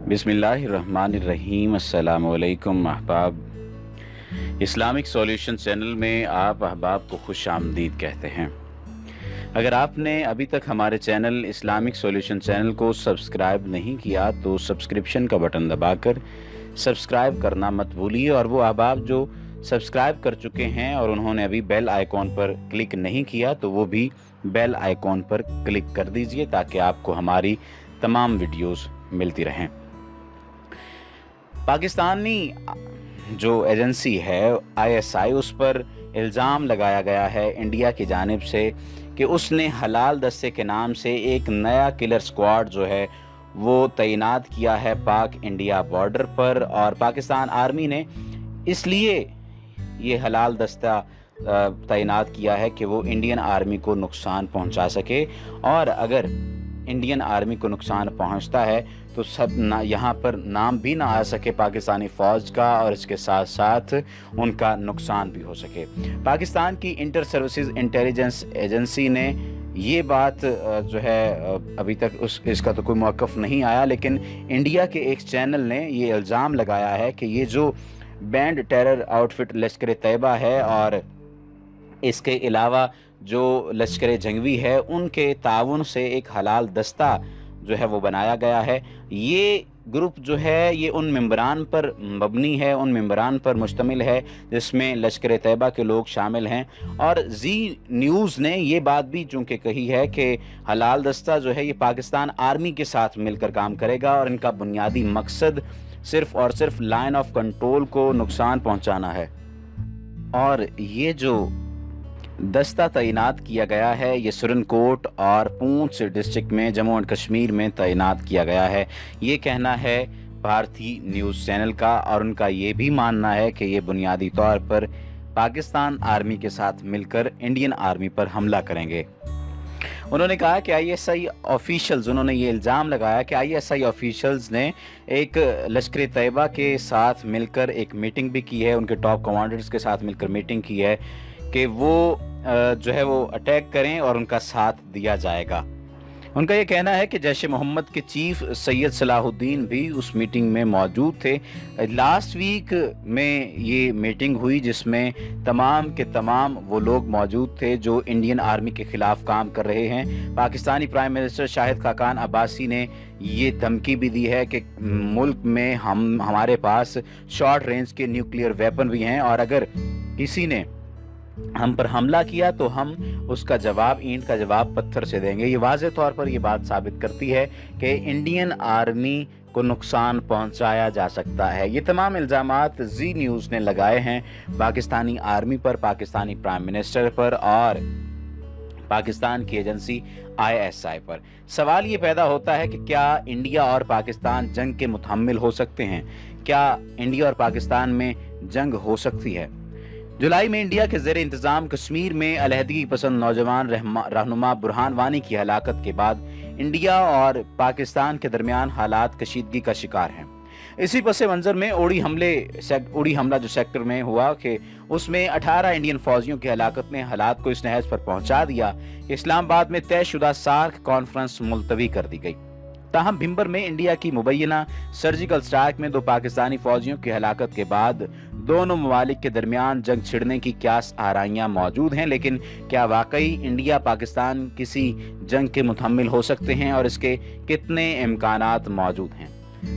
बिस्मिल्लाहिर्रहमानिर्रहीम। अस्सलाम वालेकुम अहबाब। इस्लामिक सॉल्यूशन चैनल में आप अहबाब को खुश आमदीद कहते हैं। अगर आपने अभी तक हमारे चैनल इस्लामिक सॉल्यूशन चैनल को सब्सक्राइब नहीं किया तो सब्सक्रिप्शन का बटन दबाकर सब्सक्राइब करना मत भूलिए, और वो अहबाब जो सब्सक्राइब कर चुके हैं और उन्होंने अभी बेल आइकॉन पर क्लिक नहीं किया तो वो भी बेल आइकॉन पर क्लिक कर दीजिए ताकि आपको हमारी तमाम वीडियोस मिलती रहें। पाकिस्तानी जो एजेंसी है ISI, उस पर इल्ज़ाम लगाया गया है इंडिया की जानिब से कि उसने हलाल दस्ते के नाम से एक नया किलर स्क्वाड जो है वो तैनात किया है पाक इंडिया बॉर्डर पर, और पाकिस्तान आर्मी ने इसलिए ये हलाल दस्ता तैनात किया है कि वो इंडियन आर्मी को नुकसान पहुंचा सके, और अगर इंडियन आर्मी को नुकसान पहुंचता है तो यहाँ पर नाम भी ना आ सके पाकिस्तानी फ़ौज का, और इसके साथ साथ उनका नुकसान भी हो सके। पाकिस्तान की इंटर सर्विसेज इंटेलिजेंस एजेंसी ने ये बात जो है अभी तक इसका तो कोई मौक़िफ़ नहीं आया, लेकिन इंडिया के एक चैनल ने ये इल्ज़ाम लगाया है कि ये जो बैंड टेरर आउटफिट लश्कर तैयबा है और इसके अलावा जो लश्कर जंगवी है, उनके ताउन से एक हलाल दस्ता जो है वो बनाया गया है। ये ग्रुप जो है ये उन मेंबरान पर मबनी है, उन मेंबरान पर मुश्तमिल है जिसमें लश्कर तैयबा के लोग शामिल हैं। और जी न्यूज़ ने ये बात भी चूँकि कही है कि हलाल दस्ता जो है ये पाकिस्तान आर्मी के साथ मिलकर काम करेगा और इनका बुनियादी मकसद सिर्फ़ और सिर्फ लाइन ऑफ कंट्रोल को नुकसान पहुँचाना है। और ये जो दस्ता तैनात किया गया है ये सुरनकोट और पूंछ डिस्ट्रिक्ट में जम्मू एंड कश्मीर में तैनात किया गया है, ये कहना है भारतीय न्यूज़ चैनल का। और उनका ये भी मानना है कि ये बुनियादी तौर पर पाकिस्तान आर्मी के साथ मिलकर इंडियन आर्मी पर हमला करेंगे। उन्होंने कहा कि ISI ऑफिशियल्स, उन्होंने ये इल्ज़ाम लगाया कि ISI ऑफिशियल्स ने एक लश्कर तैयबा के साथ मिलकर एक मीटिंग भी की है, उनके टॉप कमांडर्स के साथ मिलकर मीटिंग की है कि वो जो है वो अटैक करें और उनका साथ दिया जाएगा। उनका ये कहना है कि जैश मोहम्मद के चीफ सैयद सलाहुद्दीन भी उस मीटिंग में मौजूद थे। लास्ट वीक में ये मीटिंग हुई जिसमें तमाम के तमाम वो लोग मौजूद थे जो इंडियन आर्मी के ख़िलाफ़ काम कर रहे हैं। पाकिस्तानी प्राइम मिनिस्टर शाहिद खाकान अब्बासी ने ये धमकी भी दी है कि मुल्क में हमारे पास शॉर्ट रेंज के न्यूक्लियर वेपन भी हैं, और अगर किसी ने हम पर हमला किया तो हम उसका जवाब, ईंट का जवाब पत्थर से देंगे। ये वाज़े तौर पर ये बात साबित करती है कि इंडियन आर्मी को नुकसान पहुंचाया जा सकता है। ये तमाम इल्ज़ामात जी न्यूज़ ने लगाए हैं पाकिस्तानी आर्मी पर, पाकिस्तानी प्राइम मिनिस्टर पर और पाकिस्तान की एजेंसी ISI पर। सवाल ये पैदा होता है कि क्या इंडिया और पाकिस्तान जंग के मुतहम्मिल हो सकते हैं? क्या इंडिया और पाकिस्तान में जंग हो सकती है? जुलाई में इंडिया के ज़ेर इंतज़ाम कश्मीर में अलहदगी पसंद नौजवान रहनुमा बुरहान वानी की हलाकत के बाद इंडिया और पाकिस्तान के दरमियान हालात कशीदगी का शिकार हैं। इसी पस मंज़र में उड़ी हमला जो सेक्टर में हुआ कि उसमें 18 इंडियन फौजियों की हलाकत ने हालात को इस नहज पर पहुंचा दिया कि इस्लामाबाद में तयशुदा सार्क कॉन्फ्रेंस मुलतवी कर दी गई। ताहम भिंबर में इंडिया की मुबैना सर्जिकल स्ट्राइक में 2 पाकिस्तानी फौजियों की हलाकत के बाद दोनों ममालिक के दरमियान जंग छिड़ने की क्या आराइयाँ मौजूद हैं, लेकिन क्या वाकई इंडिया पाकिस्तान किसी जंग के मुतहम्मिल हो सकते हैं और इसके कितने इम्कानात मौजूद हैं?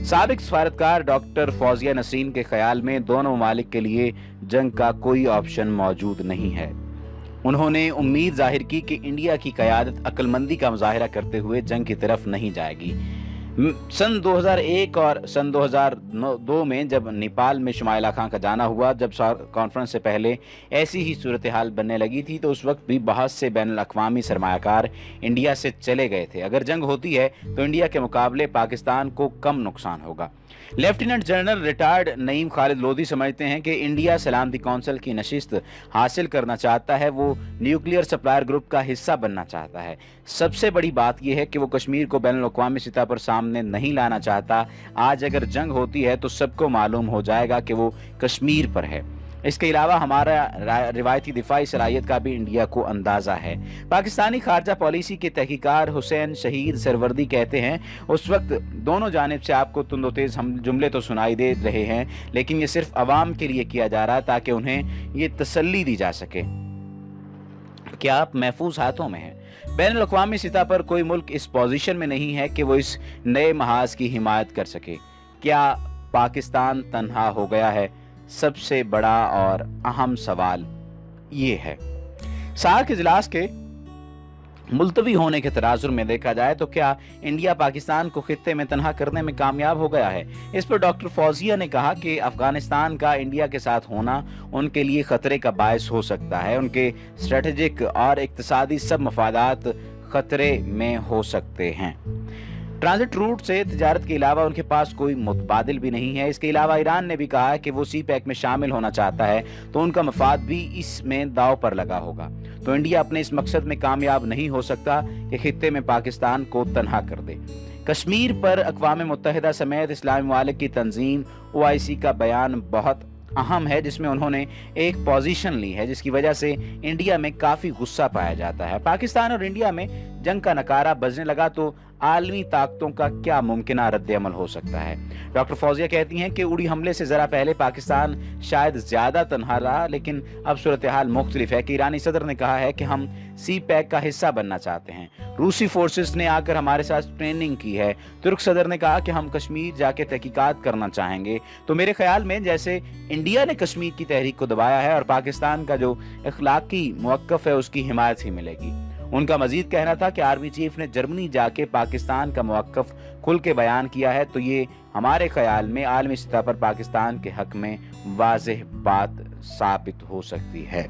साबिक सफारतकार डॉक्टर फौजिया नसरीन के ख्याल में दोनों ममालिक के लिए जंग का कोई ऑप्शन मौजूद नहीं है। उन्होंने उम्मीद जाहिर की कि इंडिया की क़यादत अक्लमंदी का मुजाहिरा करते हुए जंग की तरफ नहीं जाएगी। सन 2001 और सन 2002 में जब नेपाल में शुमाइला खां का जाना हुआ, जब कॉन्फ्रेंस से पहले ऐसी ही सूरत हाल बनने लगी थी, तो उस वक्त भी बहुत से बैनुल अक़वामी सरमायाकार इंडिया से चले गए थे। अगर जंग होती है तो इंडिया के मुकाबले पाकिस्तान को कम नुकसान होगा। Lieutenant general retired Naeem Khalid Lodhi समझते हैं कि इंडिया सलामती कौंसिल की नशिस्त हासिल करना चाहता है, वो न्यूक्लियर सप्लायर ग्रुप का हिस्सा बनना चाहता है। सबसे बड़ी बात यह है कि वो कश्मीर को बैनुल अक़वामी सतह पर सामने नहीं लाना चाहता। आज अगर जंग होती है तो सबको मालूम हो जाएगा कि वो कश्मीर पर है। اس کے علاوہ ہمارا روایتی دفاعی صلاحیت کا بھی انڈیا کو اندازہ ہے۔ پاکستانی خارجہ پالیسی کے تحقیقار حسین شہید سروردی کہتے ہیں اس وقت دونوں جانب سے آپ کو تند و تیز جملے تو سنائی دے رہے ہیں، لیکن یہ صرف عوام کے لیے کیا جا رہا ہے تاکہ انہیں یہ تسلی دی جا سکے کہ آپ محفوظ ہاتھوں میں ہیں۔ بین الاقوامی سطح پر کوئی ملک اس پوزیشن میں نہیں ہے کہ وہ اس نئے محاذ کی حمایت کر سکے۔ کیا پاکستان تنہا ہو گیا ہے؟ سب سے بڑا اور اہم سوال یہ ہے۔ سارک اجلاس کے ملتوی ہونے کے تناظر میں دیکھا جائے تو کیا انڈیا پاکستان کو خطے میں تنہا کرنے میں کامیاب ہو گیا ہے؟ اس پر ڈاکٹر فوزیہ نے کہا کہ افغانستان کا انڈیا کے ساتھ ہونا ان کے لیے خطرے کا باعث ہو سکتا ہے۔ ان کے اسٹریٹجک اور اقتصادی سب مفادات خطرے میں ہو سکتے ہیں۔ ٹرانزٹ روٹ سے تجارت کے علاوہ ان کے پاس کوئی متبادل بھی نہیں ہے۔ اس کے علاوہ ایران نے بھی کہا ہے کہ وہ سی پیک میں شامل ہونا چاہتا ہے تو ان کا مفاد بھی اس میں داؤ پر لگا ہوگا۔ تو انڈیا اپنے اس مقصد میں کامیاب نہیں ہو سکتا کہ خطے میں پاکستان کو تنہا کر دے۔ کشمیر پر اقوام متحدہ سمیت اسلامی ممالک کی تنظیم OIC کا بیان بہت اہم ہے، جس میں انہوں نے ایک پوزیشن لی ہے جس کی وجہ سے انڈیا میں کافی غصہ پایا جاتا ہے۔ پاکستان اور انڈیا میں جنگ کا نکارہ بجنے لگا تو عالمی طاقتوں کا کیا ممکنہ رد عمل ہو سکتا ہے؟ ڈاکٹر فوزیہ کہتی ہیں کہ اڑی حملے سے ذرا پہلے پاکستان شاید زیادہ تنہا رہا، لیکن اب صورتحال مختلف ہے کہ ایرانی صدر نے کہا ہے کہ ہم سی پیک کا حصہ بننا چاہتے ہیں۔ روسی فورسز نے آ کر ہمارے ساتھ ٹریننگ کی ہے۔ ترک صدر نے کہا کہ ہم کشمیر جا کے تحقیقات کرنا چاہیں گے۔ تو میرے خیال میں جیسے انڈیا نے کشمیر کی تحریک کو دبایا ہے اور پاکستان کا جو اخلاقی موقف ہے اس کی حمایت ہی ملے گی۔ ان کا مزید کہنا تھا کہ آرمی چیف نے جرمنی جا کے پاکستان کا موقف کھل کے بیان کیا ہے، تو یہ ہمارے خیال میں عالمی سطح پر پاکستان کے حق میں واضح بات ثابت ہو سکتی ہے۔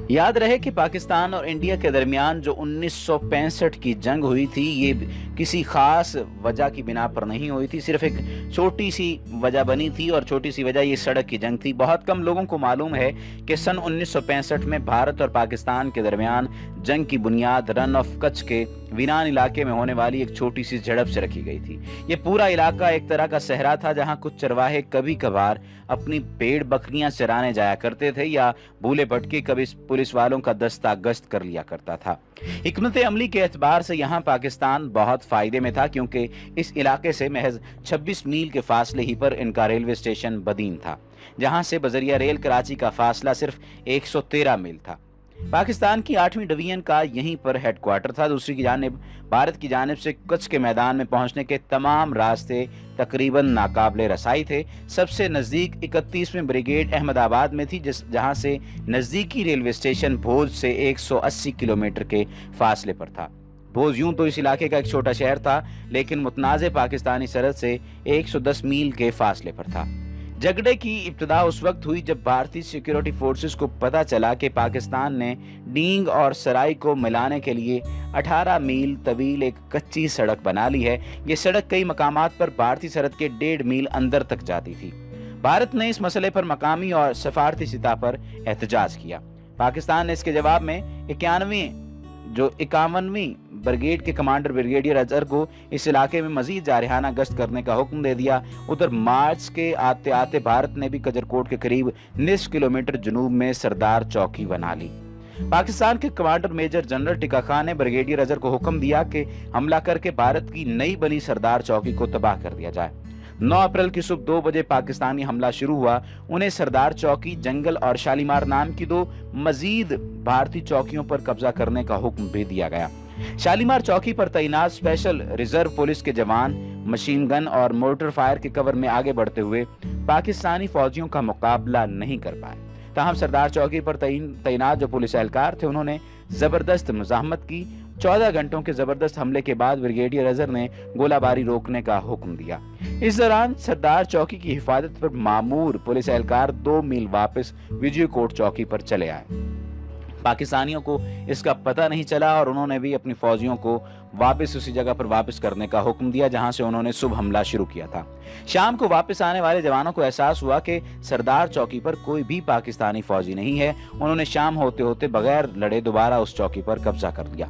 یاد رہے کہ پاکستان اور انڈیا کے درمیان جو 1965 کی جنگ ہوئی تھی یہ کسی خاص وجہ کی بنا پر نہیں ہوئی تھی، صرف ایک چھوٹی سی وجہ بنی تھی، اور چھوٹی سی وجہ یہ سڑک کی جنگ تھی۔ بہت کم لوگوں کو معلوم ہے کہ سن 1965 میں بھارت اور پاکستان کے درمیان جنگ کی بنیاد رن آف کچھ کے ویران علاقے میں ہونے والی ایک چھوٹی سی جھڑپ سے رکھی گئی تھی۔ یہ پورا علاقہ ایک طرح کا صحرا تھا جہاں کچھ چرواہے کبھی کبھار اپنی بھیڑ بکریاں چرانے جایا کرتے تھے یا بھولے بھٹکے کبھی پولیس والوں کا دستہ گشت کر لیا کرتا تھا۔ حکمت عملی کے اعتبار سے یہاں پاکستان بہت فائدے میں تھا کیونکہ اس علاقے سے محض 26 میل کے فاصلے ہی پر ان کا ریلوے اسٹیشن بدین تھا، جہاں سے بذریعہ ریل کراچی کا فاصلہ صرف 113 میل تھا۔ پاکستان کی 8ویں ڈویژن کا یہیں پر ہیڈ کوارٹر تھا۔ دوسری کی جانب بھارت کی جانب سے کچھ کے میدان میں پہنچنے کے تمام راستے تقریباً ناقابل رسائی تھے۔ سب سے نزدیک 31ویں بریگیڈ احمد آباد میں تھی، جہاں سے نزدیکی ریلوے اسٹیشن بھوج سے 180 کلومیٹر کے فاصلے پر تھا۔ بھوج یوں تو اس علاقے کا ایک چھوٹا شہر تھا، لیکن متنازع پاکستانی سرحد سے 110 میل کے فاصلے پر تھا۔ جھگڑے کی ابتدا اس وقت ہوئی جب بھارتی سیکیورٹی فورسز کو پتہ چلا کہ پاکستان نے ڈینگ اور سرائی کو ملانے کے لیے 18 میل طویل ایک کچی سڑک بنا لی ہے۔ یہ سڑک کئی مقامات پر بھارتی سرحد کے 1.5 میل اندر تک جاتی تھی۔ بھارت نے اس مسئلے پر مقامی اور سفارتی سطح پر احتجاج کیا۔ پاکستان نے اس کے جواب میں 51ویں بریگیڈ کے کمانڈر بریگیڈیئر اظہر کو اس علاقے میں مزید جارحانہ گشت کرنے کا حکم دے دیا۔ ادھر مارچ کے آتے آتے بھارت نے بھی کجرکوٹ کے قریب نصف کلومیٹر جنوب میں سردار چوکی بنا لی۔ پاکستان کے commander major general Tikka Khan نے بریگیڈیئر اظہر کو حکم دیا کہ حملہ کر کے بھارت کی نئی بنی سردار چوکی کو تباہ کر دیا جائے۔ 9 اپریل کی صبح 2 بجے پاکستانی حملہ شروع ہوا۔ انہیں سردار چوکی، جنگل اور شالیمار نام کی 2 مزید بھارتی چوکیوں پر قبضہ کرنے کا حکم بھی دیا گیا۔ شالیمار چوکی پر تعینات اسپیشل ریزرو پولیس کے جوان مشین گن اور مورٹر فائر کے کور میں آگے بڑھتے ہوئے پاکستانی فوجیوں کا مقابلہ نہیں کر پائے۔ تاہم سردار چوکی پر تعینات جو پولیس اہلکار تھے انہوں نے زبردست مزاحمت کی۔ 14 گھنٹوں کے زبردست حملے کے بعد بریگیڈیئر اظہر نے گولہ باری روکنے کا حکم دیا۔ اس دوران سردار چوکی کی حفاظت پر مامور پولیس اہلکار 2 میل واپس وجے کوٹ چوکی پر چلے آئے۔ پاکستانیوں کو اس کا پتہ نہیں چلا اور انہوں نے بھی اپنی فوجیوں کو واپس اسی جگہ پر واپس کرنے کا حکم دیا جہاں سے انہوں نے صبح حملہ شروع کیا تھا۔ شام کو واپس آنے والے جوانوں کو احساس ہوا کہ سردار چوکی پر کوئی بھی پاکستانی فوجی نہیں ہے۔ انہوں نے شام ہوتے ہوتے بغیر لڑے دوبارہ اس چوکی پر قبضہ کر لیا۔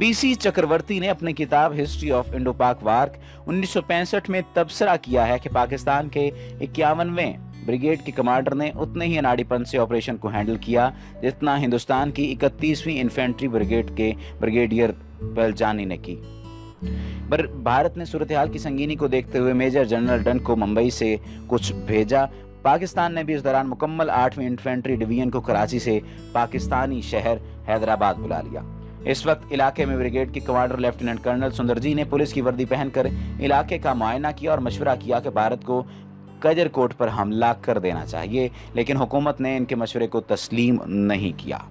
BC چکرورتی نے اپنی کتاب ہسٹری آف انڈو پاک وار 1965 میں تبصرہ کیا ہے کہ پاکستان کے 51ویں ब्रिगेड के कमांडर ने उतने ही अनाड़ीपन से ऑपरेशन को हैंडल किया जितना हिंदुस्तान की 31वीं इन्फेंट्री ब्रिगेड के ब्रिगेडियर पलजानी ने की। पर भारत ने सूरत हाल की संगीनी को देखते हुए मेजर जनरल डन को मुंबई से कुछ भेजा। पाकिस्तान ने भी इस दौरान मुकम्मल 8वीं इन्फेंट्री डिवीजन को कराची से पाकिस्तानी शहर हैदराबाद बुला लिया। इस वक्त इलाके में ब्रिगेड के कमांडर लेफ्टिनेंट कर्नल सुंदर जी ने पुलिस की वर्दी पहनकर इलाके का मुआयना किया और मशवरा किया कि भारत को कजरकोट पर हमला कर देना चाहिए, लेकिन हुकूमत ने इनके मशवरे को तस्लीम नहीं किया।